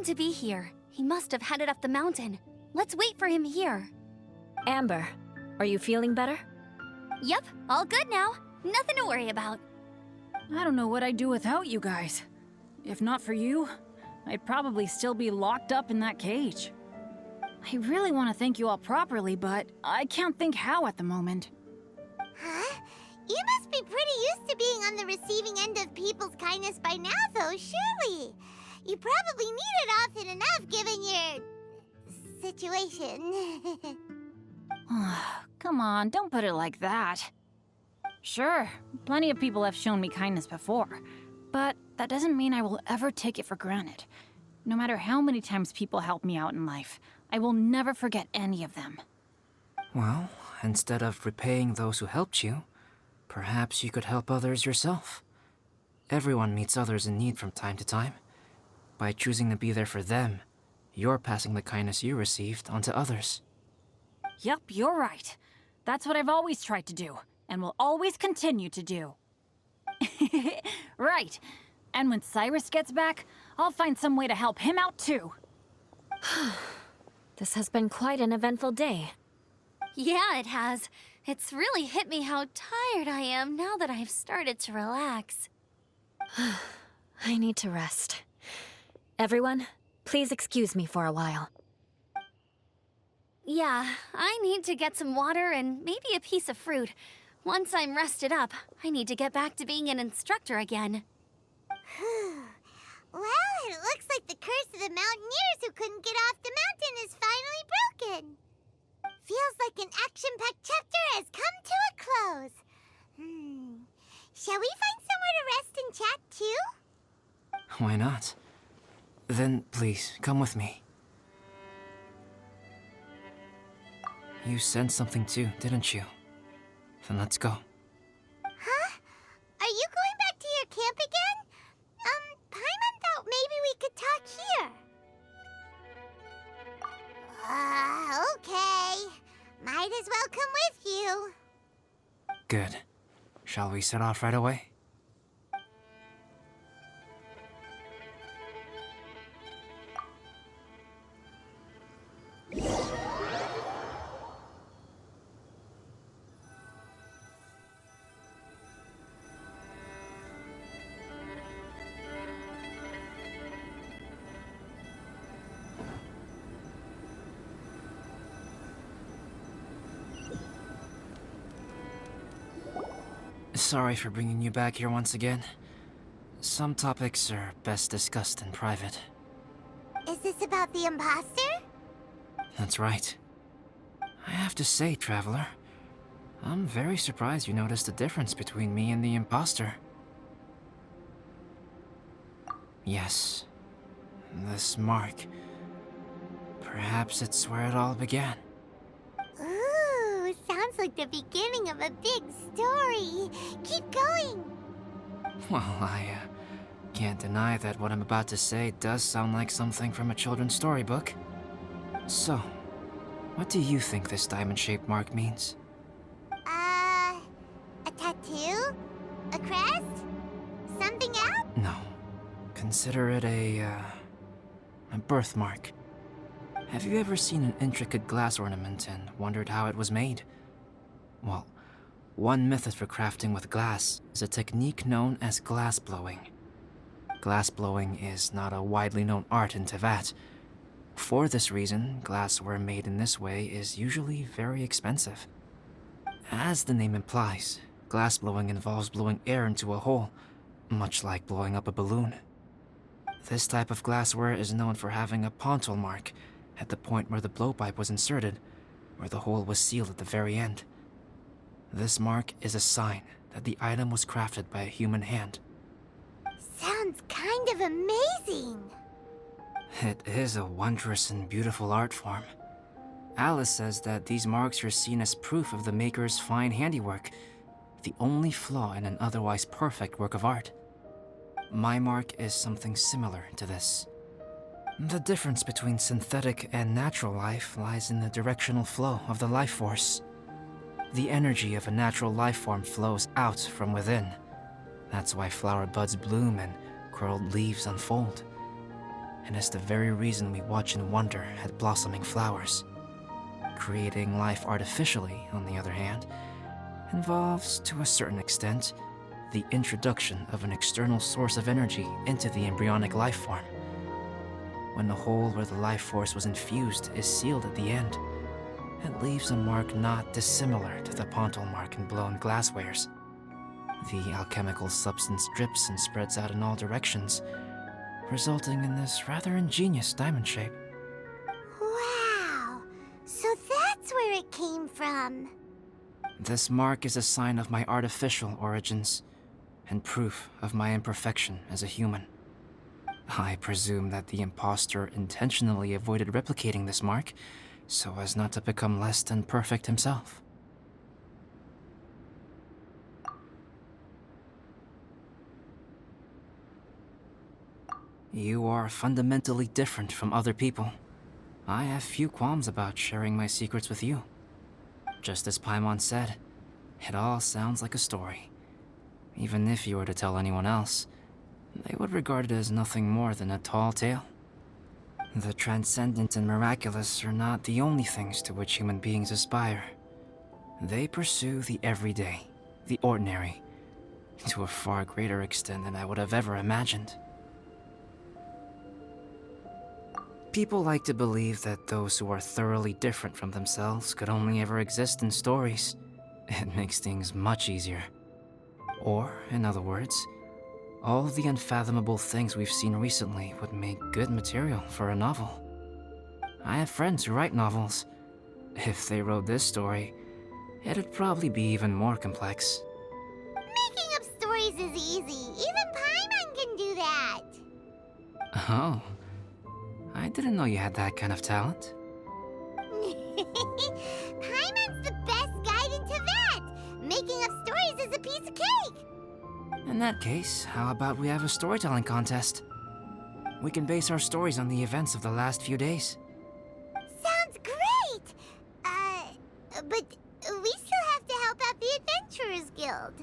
seem to be here. He must have headed up the mountain. Let's wait for him here. Amber, are you feeling better? Yep, all good now. Nothing to worry about. I don't know what I'd do without you guys. If not for you, I'd probably still be locked up in that cage. I really want to thank you all properly, but I can't think how at the moment. Huh? You must be pretty used to being on the receiving end of people's kindness by now, though, surely. You probably need it often enough, given your... situation. Come on, don't put it like that. Sure, plenty of people have shown me kindness before, but that doesn't mean I will ever take it for granted. No matter how many times people help me out in life, I will never forget any of them. Well, instead of repaying those who helped you, perhaps you could help others yourself. Everyone meets others in need from time to time. By choosing to be there for them, you're passing the kindness you received on to others. Yep, you're right. That's what I've always tried to do, and will always continue to do. Right. And when Cyrus gets back, I'll find some way to help him out too. This has been quite an eventful day. Yeah, it has. It's really hit me how tired I am now that I've started to relax. I need to rest. Everyone, please excuse me for a while. Yeah, I need to get some water and maybe a piece of fruit. Once I'm rested up, I need to get back to being an instructor again. Well, it looks like the curse of the mountaineers who couldn't get off the mountain is finally broken. Feels like an action-packed chapter has come to a close. Shall we find somewhere to rest and chat too? Why not? Then please, come with me. You sensed something too, didn't you? Then let's go. Huh? Are you going back to your camp again? Paimon thought maybe we could talk here. Okay. Might as well come with you. Good. Shall we set off right away? Sorry for bringing you back here once again. Some topics are best discussed in private. Is this about the imposter? That's right. I have to say, Traveler, I'm very surprised you noticed the difference between me and the imposter. Yes, this mark. Perhaps it's where it all began. Ooh, sounds like the beginning of a big story. Keep going. Well, I can't deny that what I'm about to say does sound like something from a children's storybook. So, what do you think this diamond-shaped mark means? A tattoo? A crest? Something else? No. Consider it a birthmark. Have you ever seen an intricate glass ornament and wondered how it was made? Well, one method for crafting with glass is a technique known as glass blowing. Glass blowing is not a widely known art in Teyvat. For this reason, glassware made in this way is usually very expensive. As the name implies, glass blowing involves blowing air into a hole, much like blowing up a balloon. This type of glassware is known for having a pontil mark at the point where the blowpipe was inserted, where the hole was sealed at the very end. This mark is a sign that the item was crafted by a human hand. Sounds kind of amazing. It is a wondrous and beautiful art form. Alice says that these marks are seen as proof of the maker's fine handiwork, the only flaw in an otherwise perfect work of art. My mark is something similar to this. The difference between synthetic and natural life lies in the directional flow of the life force. The energy of a natural life form flows out from within. That's why flower buds bloom and curled leaves unfold. and is the very reason we watch and wonder at blossoming flowers. Creating life artificially, on the other hand, involves, to a certain extent, the introduction of an external source of energy into the embryonic life form. When the hole where the life force was infused is sealed at the end, it leaves a mark not dissimilar to the pontal mark in blown glasswares. The alchemical substance drips and spreads out in all directions, resulting in this rather ingenious diamond shape. Wow! So that's where it came from. This mark is a sign of my artificial origins, and proof of my imperfection as a human. I presume that the impostor intentionally avoided replicating this mark, so as not to become less than perfect himself. You are fundamentally different from other people. I have few qualms about sharing my secrets with you. Just as Paimon said, it all sounds like a story. Even if you were to tell anyone else, they would regard it as nothing more than a tall tale. The transcendent and miraculous are not the only things to which human beings aspire. They pursue the everyday, the ordinary, to a far greater extent than I would have ever imagined. People like to believe that those who are thoroughly different from themselves could only ever exist in stories. It makes things much easier. Or, in other words, all the unfathomable things we've seen recently would make good material for a novel. I have friends who write novels. If they wrote this story, it'd probably be even more complex. Making up stories is easy. Even Paimon can do that. Oh, I didn't know you had that kind of talent. Paimon's the best guide into that. Making up stories is a piece of cake. In that case, how about we have a storytelling contest? We can base our stories on the events of the last few days. Sounds great! But we still have to help out the Adventurers Guild.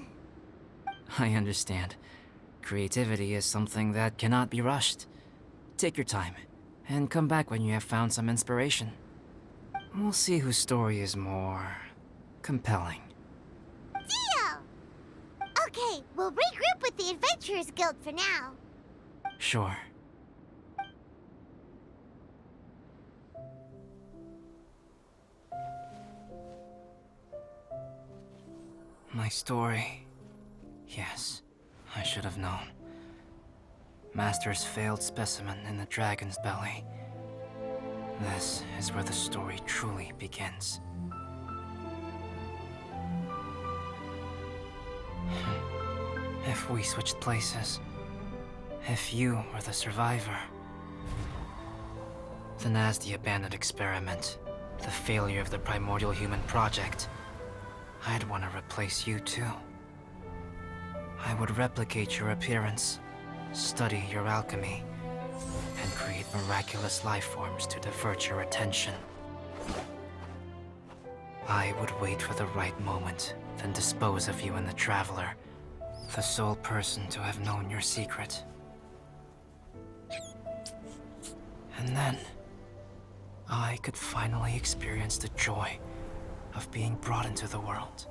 I understand. Creativity is something that cannot be rushed. Take your time, and come back when you have found some inspiration. We'll see whose story is more compelling. Deal! Okay, we'll regroup with the Adventurers Guild for now. Sure. My story. Yes, I should have known. Master's failed specimen in the dragon's belly. This is where the story truly begins. If we switched places, if you were the survivor, then as the abandoned experiment, the failure of the primordial human project, I'd want to replace you too. I would replicate your appearance, study your alchemy, and create miraculous life forms to divert your attention. I would wait for the right moment, then dispose of you in the Traveler, the sole person to have known your secret. And then, I could finally experience the joy of being brought into the world.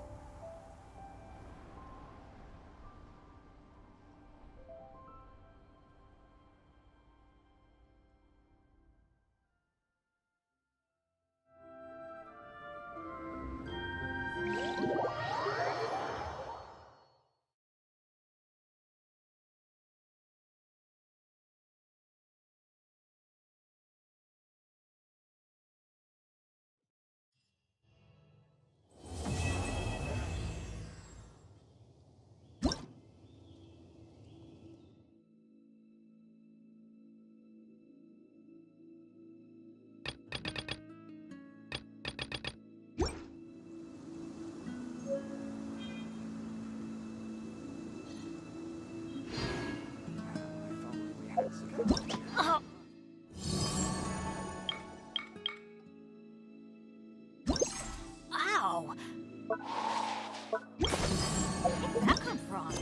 Ow! Where did that come from?